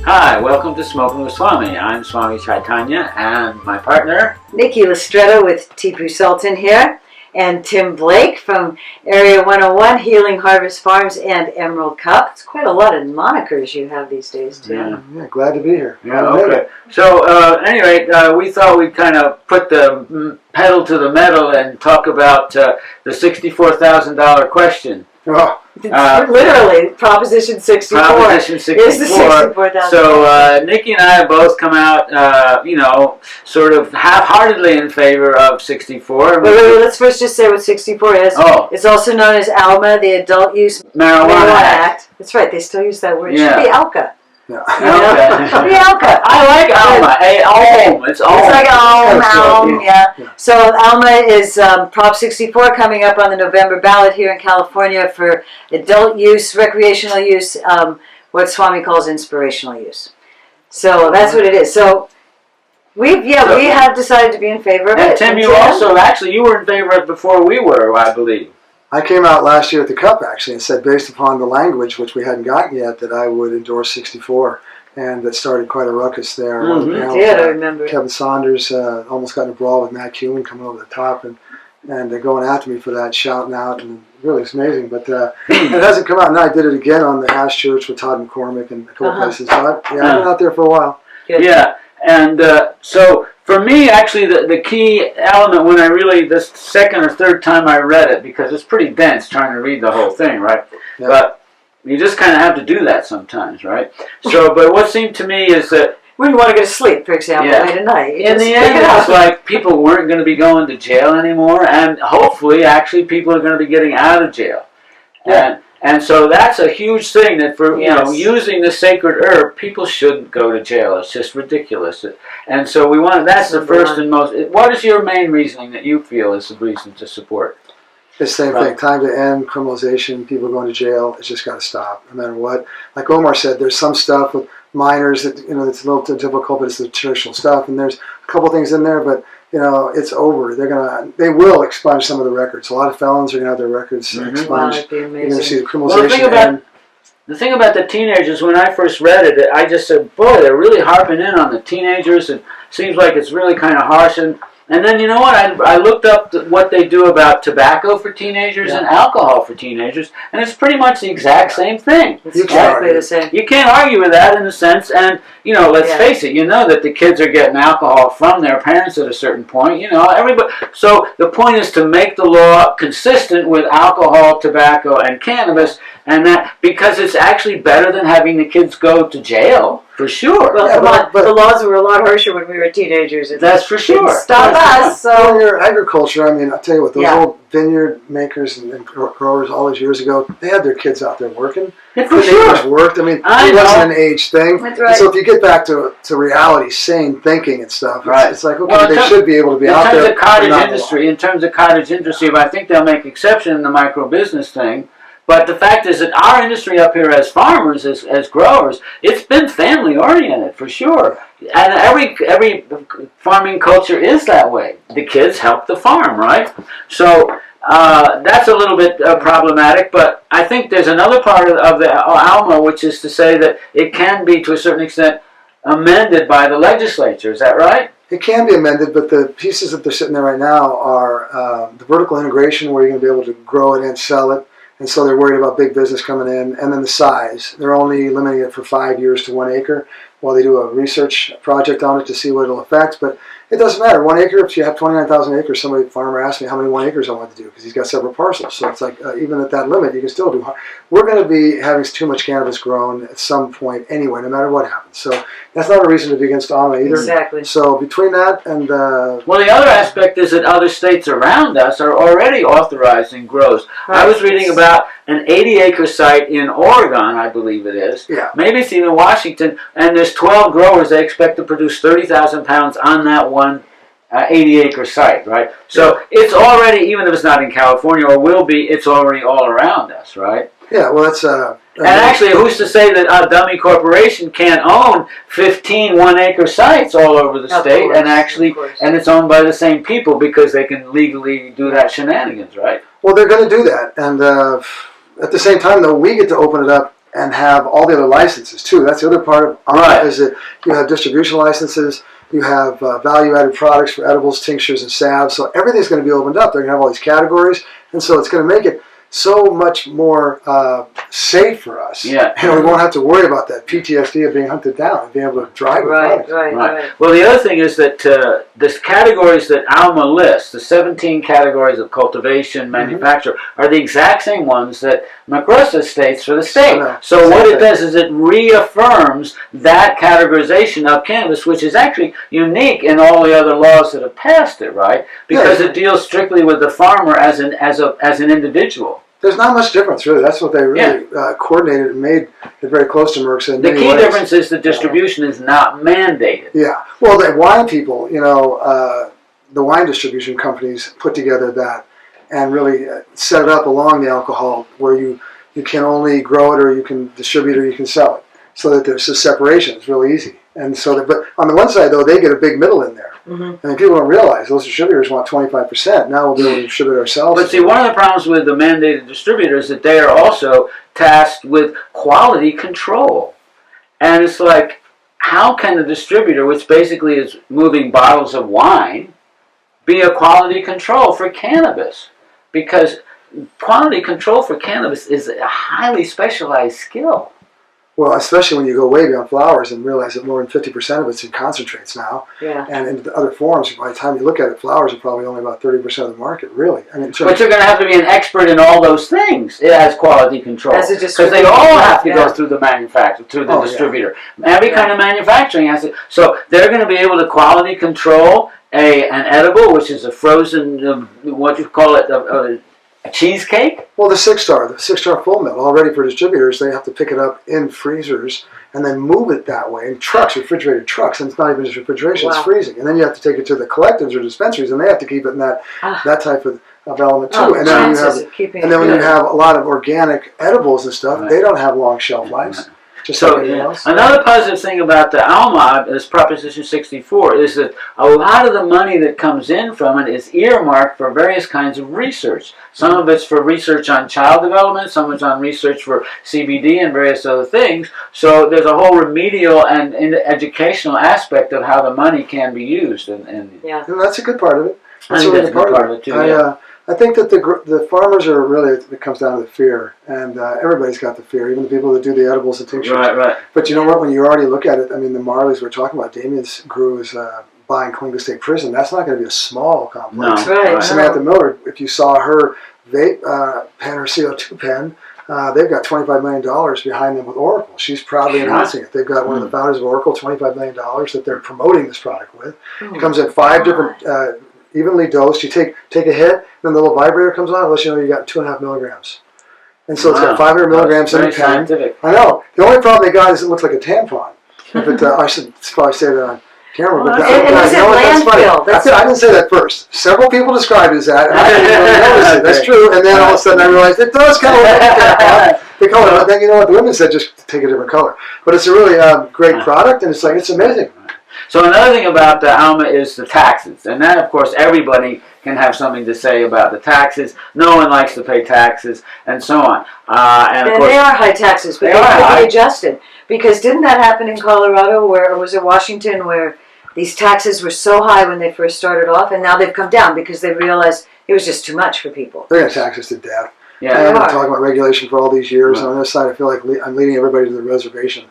Hi, welcome to Smokin with Swami. I'm Swami Chaitanya, and my partner, Nikki Lestretto with Tipu Sultan here, and Tim Blake from Area 101, Healing Harvest Farms, and Emerald Cup. It's quite a lot of monikers you have these days, Tim. Yeah, glad to be here. Yeah, okay. So, anyway, we thought we'd kind of put the pedal to the metal and talk about the $64,000 question. Oh. Literally, Proposition 64. Proposition 64. Is the $64,000. So Nikki and I have both come out, sort of half-heartedly in favor of 64. Wait, let's first just say what 64 is. Oh. It's also known as AUMA, the Adult Use Marijuana Act. That's right, they still use that word. It Yeah. should be ALCA. Yeah. The ALCA. I like AUMA. It's It's like AUMA. yeah. So AUMA is Prop 64 coming up on the November ballot here in California for adult use, recreational use, what Swami calls inspirational use. So that's what it is. So we have decided to be in favor of it. Tim, you were in favor of it before we were, I believe. I came out last year at the Cup, actually, and said, based upon the language, which we hadn't gotten yet, that I would endorse 64. And that started quite a ruckus there. I remember. Kevin Saunders almost got in a brawl with Matt Kuhn coming over the top and they're going after me for that, shouting out, and really it's amazing. But it hasn't come out. And I did it again on the House Church with Todd McCormick and a couple places. So I've been out there for a while. Good. Yeah, and so for me, actually, the key element when the second or third time I read it, because it's pretty dense trying to read the whole thing, right? Yeah. But you just kind of have to do that sometimes, right? So, but what seemed to me is that when you want to go to sleep, for example, late at night. In the end, it's like people weren't going to be going to jail anymore, and hopefully, actually, people are going to be getting out of jail. Yeah. And so that's a huge thing that for using the sacred herb, people shouldn't go to jail. It's just ridiculous. And so that's the first and most. What is your main reasoning that you feel is the reason to support? The same thing. Time to end criminalization. People going to jail. It's just got to stop, no matter what. Like Omar said, there's some stuff with minors that that's a little too difficult, but it's the traditional stuff. And there's a couple things in there, but it's over. They will expunge some of the records. A lot of felons are gonna have their records expunged. Wow, that'd be amazing. You're gonna see the criminalization. Well, the thing about the teenagers, when I first read it, I just said, boy, they're really harping in on the teenagers. It seems like it's really kind of harsh. And then, you know what, I looked up what they do about tobacco for teenagers and alcohol for teenagers, and it's pretty much the exact same thing. It's exactly the same. You can't argue with that in a sense, and, let's face it, that the kids are getting alcohol from their parents at a certain point, everybody. So the point is to make the law consistent with alcohol, tobacco, and cannabis, and that, because it's actually better than having the kids go to jail. For sure. Well, the laws were a lot harsher when we were teenagers. That's for sure. Stop us. So in your agriculture, I'll tell you what, those old vineyard makers and growers all those years ago, they had their kids out there working. Yeah, for sure. They worked. It wasn't an age thing. That's right. So if you get back to reality, sane thinking and stuff, it's like, okay, they should be able to be out there. In terms of cottage industry, I think they'll make exception in the micro business thing. But the fact is that our industry up here as farmers, as growers, it's been family oriented for sure. And every farming culture is that way. The kids help the farm, right? So that's a little bit problematic, but I think there's another part of the AUMA, which is to say that it can be, to a certain extent, amended by the legislature. Is that right? It can be amended, but the pieces that they're sitting there right now are the vertical integration, where you're going to be able to grow it and sell it. And so they're worried about big business coming in. And then the size. They're only limiting it for 5 years to 1 acre while they do a research project on it to see what it'll affect. But it doesn't matter. 1 acre, if you have 29,000 acres, farmer asked me how many 1 acres I want to do, because he's got several parcels. So it's like, even at that limit, you can still do. We're going to be having too much cannabis grown at some point anyway, no matter what happens. So that's not a reason to be against AUMA either. Exactly. So between that and... well, the other aspect is that other states around us are already authorizing grows. Right. I was reading about an 80-acre site in Oregon, I believe it is. Yeah. Maybe it's even Washington, and there's 12 growers. They expect to produce 30,000 pounds on that one 80-acre site, right? So it's already, even if it's not in California or will be, it's already all around us, right? Yeah, well, that's... and actually, who's to say that a dummy corporation can't own 15 1-acre sites all over the state, and it's owned by the same people because they can legally do that shenanigans, right? Well, they're going to do that, and at the same time, though, we get to open it up and have all the other licenses too. That's the other part of AUMA Right. is that you have distribution licenses, you have value-added products for edibles, tinctures, and salves. So everything's going to be opened up. They're going to have all these categories, and so it's going to make it so much more safe for us. Yeah. We won't have to worry about that PTSD of being hunted down and being able to drive the product. Right. Well, the other thing is that the categories that AUMA lists, the 17 categories of cultivation, manufacture, are the exact same ones that McRosa states for the state. So what it does is it reaffirms that categorization of cannabis, which is actually unique in all the other laws that have passed it, right? Because it deals strictly with the farmer as an individual. There's not much difference, really. That's what they really coordinated and made it very close to Merck's in The many key ways. difference is the distribution is not mandated. Yeah. Well, the wine people, the wine distribution companies put together that and really set it up along the alcohol where you can only grow it or you can distribute or you can sell it. So that there's a separation. It's really easy. And so, but on the one side, though, they get a big middle in there. And people don't realize those distributors want 25%. Now we'll be able to distribute ourselves. But see, one of the problems with the mandated distributors is that they are also tasked with quality control. And it's like, how can a distributor, which basically is moving bottles of wine, be a quality control for cannabis? Because quality control for cannabis is a highly specialized skill. Well, especially when you go way beyond flowers and realize that more than 50% of it's in concentrates now. Yeah. And in other forms, by the time you look at it, flowers are probably only about 30% of the market, really. I mean, but you're going to have to be an expert in all those things as quality control. As a because distributor. they all have to go through the manufacturer, through the distributor. Every kind of manufacturing has to. So they're going to be able to quality control an edible, which is a frozen, what you call it, a cheesecake? Well, the 6-star full mill, already for distributors, they have to pick it up in freezers and then move it that way in trucks, refrigerated trucks, and it's not even just refrigeration, it's freezing. And then you have to take it to the collectives or dispensaries, and they have to keep it in that type of element too. And then when you have a lot of organic edibles and stuff, they don't have long shelf lives. So another positive thing about the AUMA, this Proposition 64, is that a lot of the money that comes in from it is earmarked for various kinds of research. Some of it's for research on child development, some of it's on research for CBD and various other things. So there's a whole remedial and educational aspect of how the money can be used. And that's a good part of it. That's a good part of it too. I think that the farmers are really, it comes down to the fear, and everybody's got the fear, even the people that do the edibles and tinctures. Right. But you know what, when you already look at it, I mean, the Marleys we're talking about, Damien's grew is buying Columbus State Prison. That's not going to be a small complex. No. Right. Samantha Miller, if you saw her vape pen, her CO2 pen, they've got $25 million behind them with Oracle. She's proudly announcing it. They've got one of the founders of Oracle, $25 million that they're promoting this product with. It comes in 5 different evenly dosed. You take a hit, then the little vibrator comes on, and lets you know you got 2.5 milligrams. And so it's got 500 milligrams in the pen. I know. The only problem they got is it looks like a tampon. If it, I should probably say that on camera. But that's funny. I didn't say that first. Several people described it as that, and I didn't really notice it. That's true. And then all of a sudden I realized it does kind of look like a tampon. The color, but then you know what the women said, just take a different color. But it's a really great product, and it's amazing. So another thing about the AUMA is the taxes. And then, of course, everybody can have something to say about the taxes. No one likes to pay taxes, and so on. And of course, they are high taxes, but they could be adjusted. Because didn't that happen in Colorado, or was it Washington, where these taxes were so high when they first started off, and now they've come down because they realized it was just too much for people. They're going to tax us to death. Yeah, I've been talking about regulation for all these years, and on this side I feel like I'm leading everybody to the reservation.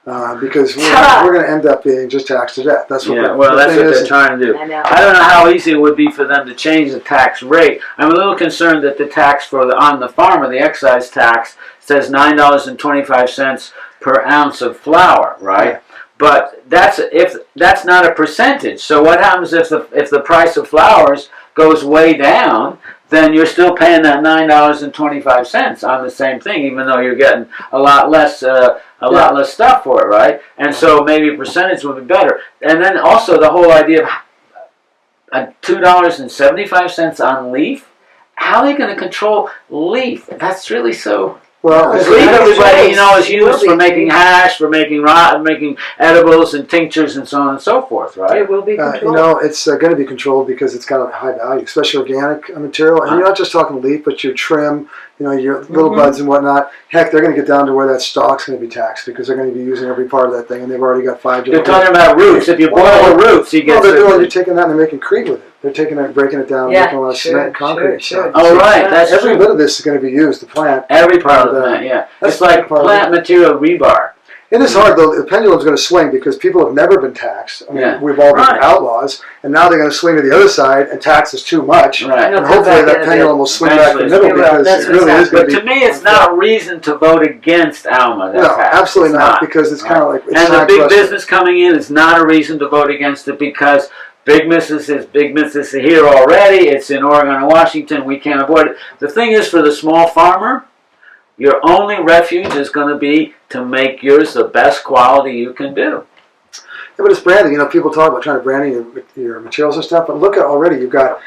Because we're going to end up being just taxed to death. That's what that's what they're trying to do. I don't know how easy it would be for them to change the tax rate. I'm a little concerned that the tax on the farmer, the excise tax, says $9.25 per ounce of flour, right? Yeah. But that's not a percentage. So what happens if the price of flowers goes way down? Then you're still paying that $9.25 on the same thing, even though you're getting a lot less lot less stuff for it, right? And so maybe a percentage would be better. And then also the whole idea of $2.75 on leaf. How are they going to control leaf? That's really so Well, Because Well, leaf, it's everybody, you know, is it will used be. for making hash, for making making edibles and tinctures and so on and so forth, right? It will be you controlled. know, it's going to be controlled because it's got a high value, especially organic material. And you're not just talking leaf, but your trim, you know, your little buds and whatnot. Heck, they're going to get down to where that stalk's going to be taxed because they're going to be using every part of that thing, and they've already got 5 You're different. talking about roots. If you boil the roots, you No, get. they're taking that and they're making concrete with it. They're taking it and breaking it down, and making a lot of cement and concrete. Sure. Oh, right, that's Every true. bit of this is going to be used. The plant. Every part of the And, plant, yeah. that's It's like part of plant material rebar. It is hard though. The pendulum's going to swing because people have never been taxed. I mean, Yeah. we've all been Right. outlaws, and now they're going to swing to the other side and tax us too much. Right. And And it'll come hopefully back that in a pendulum bit. will swing back in the Eventually. middle It will. because That's it really is going But to to be. me, it's not reason to vote against AUMA. No, absolutely It's not, because it's kind of like it's And the time for big us to- business coming in is not a reason to vote against it because big business is here already. It's in Oregon and Washington. We can't avoid it. The thing is, for the small farmer, your only refuge is going to be to make yours the best quality you can do. Yeah, but it's branding. You know, people talk about trying to brand your materials and stuff, but look at already. You've got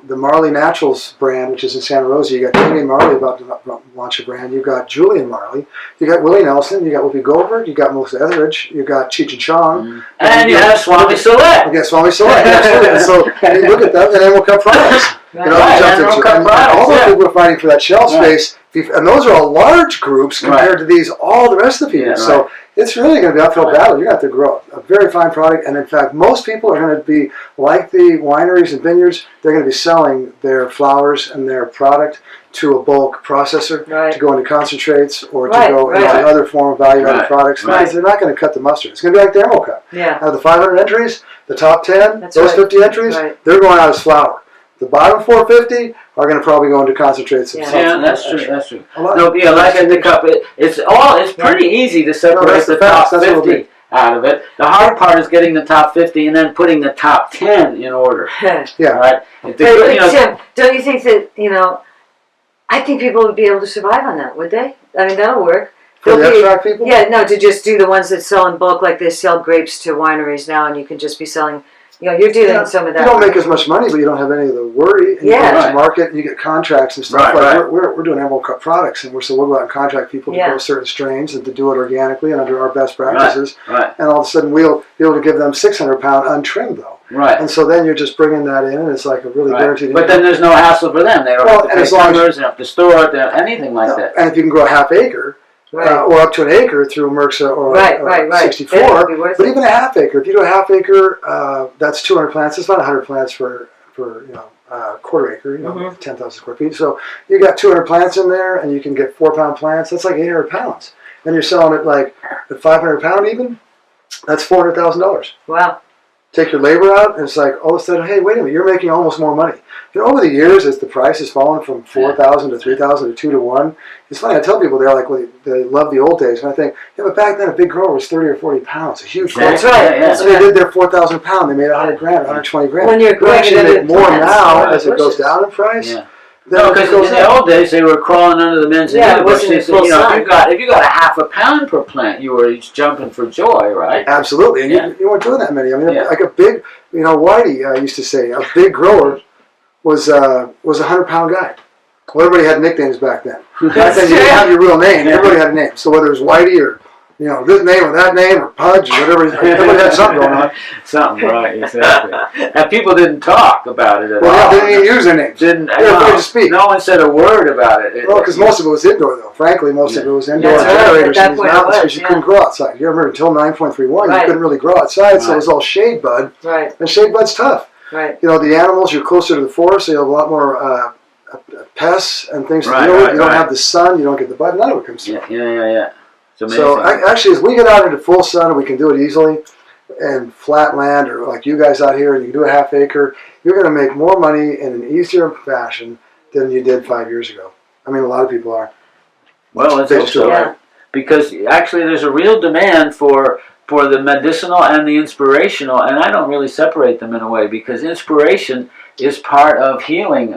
the Marley Naturals brand, which is in Santa Rosa. You got Damien Marley about to launch a brand. You've got Julian Marley. You got Willie Nelson. You got Whoopi Goldberg. You got Melissa Etheridge. You got Cheech and Chong. And you have Swami Select. I guess Swami Select. Absolutely. And so you look at that, and then we'll cut products. You know, Right, jump and into- they'll cut and products, all those yeah. people are fighting for that shelf Right. space, and those are all large groups compared to these, all the rest of the people. Yeah, So right. it's really going to be uphill Right. battle. You're going to have to grow a very fine product, and in fact, most people are going to be like the wineries and vineyards. They're going to be selling their flowers and their product to a bulk processor Right. to go into concentrates or to Right, go right. into other form of value-added Right, products. right. Because they're not going to cut the mustard. It's going to be like the Emerald Cup. Yeah. Out of the 500 entries, the top 10, That's those right. 50 entries, Right. they're going out as flour. The bottom 450 are going to probably go into concentrates. Yeah. Yeah, that's true. That's true. A lot. No, yeah, like at the cup, it's pretty easy to separate that's the the facts. top That's what it'll 50 out of it. The hard part is getting the top 50 and then putting the top 10 in order. Yeah. All right. If the- But you know, Tim, don't you think that, I think people would be able to survive on that, would they? I mean, that'll work. For the They'll be- abstract people? Yeah, no, to just do the ones that sell in bulk, like they sell grapes to wineries now, and you can just be selling, you're doing Yeah, some of that. You don't make as much money, but you don't have any of the worry. And Yeah. you go Right. to market and you get contracts and stuff. Right, like right. We're doing Emerald Cup products, and we'll go out and contract people to Yeah. grow certain strains and to do it organically and under our best practices. right, And all of a sudden, we'll be able to give them 600-pound untrimmed though. right. And so then you're just bringing that in, and it's like a really Right. guaranteed. But then there's no hassle for them. They don't Well, have to and pay as long as- timers, they don't have to store it, they don't- anything like that. And if you can grow a half acre, Right. or up to an acre through MRCSA or Right. 64, Then it would be worth but it. even a half acre. If you do a half acre, that's 200 plants. It's about 100 plants for quarter acre, 10,000 square feet. So you got 200 plants in there, and you can get 4-pound plants. That's like 800 pounds. And you're selling it like at 500 pound even. That's $400,000. Wow. Take your labor out, and it's like all of a sudden, hey, wait a minute, you're making almost more money. Over the years, as the price has fallen from 4,000 to 3,000 to 2 to 1, it's funny. I tell people they're like, well, they love the old days, and I think, yeah, but back then a big grower was 30 or 40 pounds, a huge grower. That's right. Yeah, That's So they right. did their 4,000 pound. They made 100 grand, 120 grand. When you're You growing actually it make into more plants, now yeah, as it goes bushes. down in price. Yeah. than No, it because goes in the up. old days they were crawling under the men's Yeah, it universe. wasn't in They said, full sun. if you got a half a pound per plant, you were jumping for joy, right? Absolutely, and Yeah. you weren't doing that many. I mean, Yeah. like a big, Whitey used to say, a big grower was a 100-pound guy. Well, everybody had nicknames back then. Back then, you didn't have your real name. Everybody had a name. So whether it was Whitey or this name or that name or Pudge or whatever, everybody had something going on. Something, right, exactly. And people didn't talk about it at Well, all. yeah, they didn't even use their names. Didn't, They were afraid to speak. No one said a word about it. Well, because most of it was indoor, though. Frankly, most of it was indoor That's right. generators At that in these point it mountains was, because you yeah. couldn't grow outside. You remember until 9.31, Right. you couldn't really grow outside, so Right. it was all shade bud, Right. and shade bud's tough. Right. The animals, you're closer to the forest, so you have a lot more pests and things to Right, deal with. right, You don't right. have the sun, you don't get the bud, none of it comes through. Yeah. It's amazing. So actually, as we get out into full sun and we can do it easily, and flat land, or like you guys out here, and you can do a half acre, you're going to make more money in an easier fashion than you did 5 years ago. I mean, a lot of people are. Well, let's They hope just so. do it. Yeah. Because actually there's a real demand for the medicinal and the inspirational, and I don't really separate them in a way, because inspiration is part of healing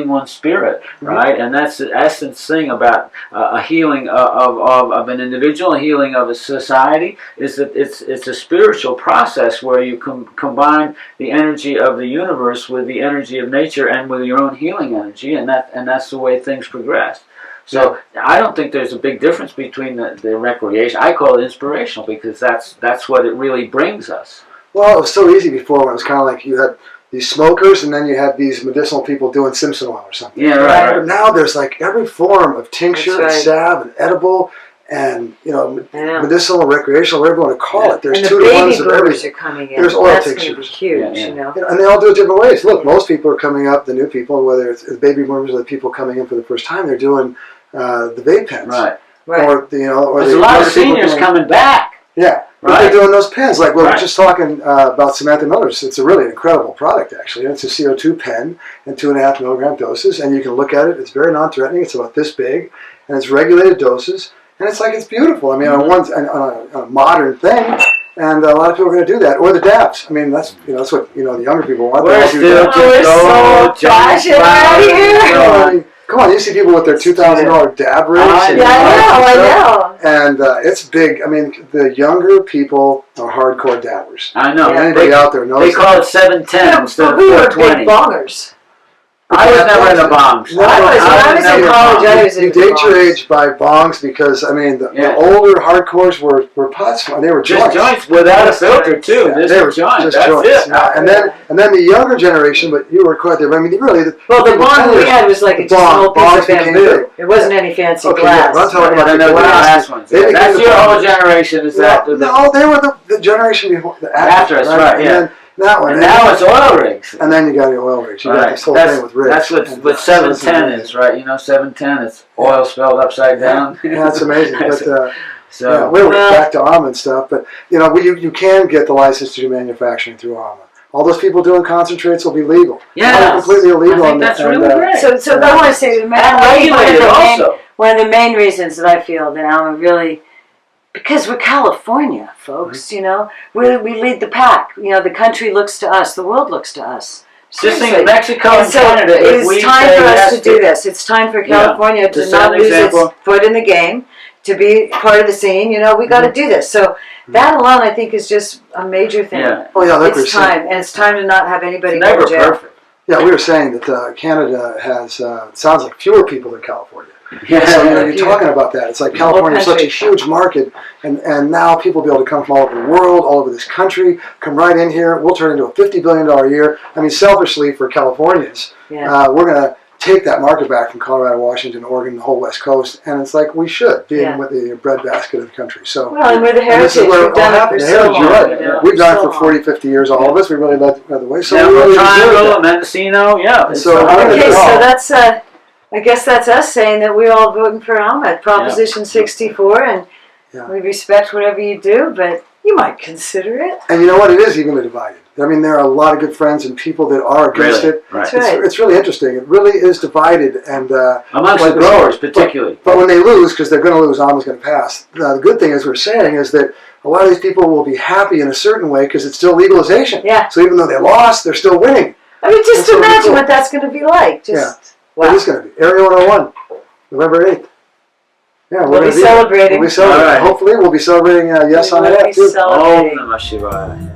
one's spirit, right? And that's the essence thing about a healing of an individual, a healing of a society, is that it's a spiritual process where you combine the energy of the universe with the energy of nature and with your own healing energy, and that's the way things progress. So I don't think there's a big difference between the recreation. I call it inspirational because that's what it really brings us. Well, it was so easy before when it was kind of like you had these smokers and then you had these medicinal people doing Simpson oil or something. Yeah, right. But now there's like every form of tincture That's and right. salve and edible and, you know, Yeah. medicinal, recreational, whatever you want to call it. There's And the 2 to 1s baby of boomers everything. are coming in. There's oil That's going to be tinctures. huge, Yeah. you know. You know, and they all do it different ways. Look, most people are coming up, the new people, whether it's the baby boomers or the people coming in for the first time, they're doing the vape pens. Right. Right. Or, you know, or There's the a lot of younger people seniors doing- coming back. Yeah. But Right. they're doing those pens. Like, we were Right. just talking about Samantha Miller's. It's a really incredible product, actually. It's a CO2 pen in 2.5 milligram doses, and you can look at it. It's very non-threatening. It's about this big, and it's regulated doses, and it's like, it's beautiful. I mean, on a modern thing, and a lot of people are going to do that. Or the dabs. I mean, that's that's what the younger people want. They We're all do still dabs. we're so fashion right here. I mean, come on, you see people with their $2,000 dab rigs. and Yeah, I know. And it's big. I mean, the younger people are hardcore dabbers. I know. Yeah. Anybody out there knows They that. call it 710 instead of we were 420. big bongers. I was never in the bombs. No, When I was in never college, I was You into date your bongs. age by bongs because, I mean, the Yeah. older hardcores were pots. They were Just joints. joints without a filter too. Yeah, This they is were joint. just That's joints. it. Yeah. And then the younger generation, but you were quite there. I mean, really, Well, the people bong we 10 had was like the just an old bongs piece of became bamboo. big. It wasn't any fancy Okay, glass. yeah, but I'm talking about I the know the glass. last ones. They Yeah, became that's the your whole bongs. generation. Is that No, they were the generation before. After us, right, And yeah. then that one. And now it's oil rigs. And then you got your oil rigs. You got Right. this whole That's, thing with rigs. that's what And, what so 710 it's is, right? You know, 710 is oil spelled upside down. Yeah, it's amazing. But So yeah, we were back to AUMA and stuff. But you know, you can get the license to do manufacturing through AUMA. All those people doing concentrates will be legal. yeah, They're completely illegal. I think that's really great. So I want to say, And regulated also. one of the main reasons that I feel that AUMA really, because we're California, folks, you know, we lead the pack. You know, the country looks to us, the world looks to us. Just think Seriously. Mexico And and so Canada. If it's we time say for us yes to do this. It's time for California to to set not an lose its example. foot in the game, to be part of the scene. You know, we got to do this. So that alone, I think, is just a major thing. Yeah. Oh yeah, like we were It's saying. time, and it's time to not have anybody It's go never to jail. perfect. Yeah, we were saying that Canada has sounds like fewer people than California. Yeah. So you're talking about that. It's like The whole California is such a country. huge market, and now people will be able to come from all over the world, all over this country, come right in here. We'll turn into a $50 billion a year. I mean, selfishly for Californians, Yeah. we're going to take that market back from Colorado, Washington, Oregon, the whole West Coast, and it's like we should, being Yeah. with the breadbasket of the country. So. Well, and we're the And this heritage. is where We've it all done it for happened. The so heritage, long. you're right. you know, We've done it so for long. 40, 50 years, all of us. We really led the way. So we Denver really deserve Triangle, that. Mendocino, yeah. it's So the I'm whole- gonna Okay, go. so that's I guess that's us saying that we're all voting for AUMA, Proposition 64, and Yeah. we respect whatever you do, but you might consider it. And you know what? It is evenly divided. I mean, there are a lot of good friends and people that are against Really? it. Right. That's right. It's really interesting. It really is divided. And Amongst like the we said, growers, particularly. But when they lose, because they're going to lose, AUMA's going to pass. The good thing, as we're saying, is that a lot of these people will be happy in a certain way because it's still legalization. Yeah. So even though they lost, they're still winning. I mean, just That's really imagine cool. what that's going to be like. Just, It is going to be. Area 101, November 8th. Yeah, We'll we're be gonna be there. celebrating. We'll be celebrating. All right. Hopefully, we'll be celebrating Yes We on will It be too. celebrating. Om Namah Shivaya.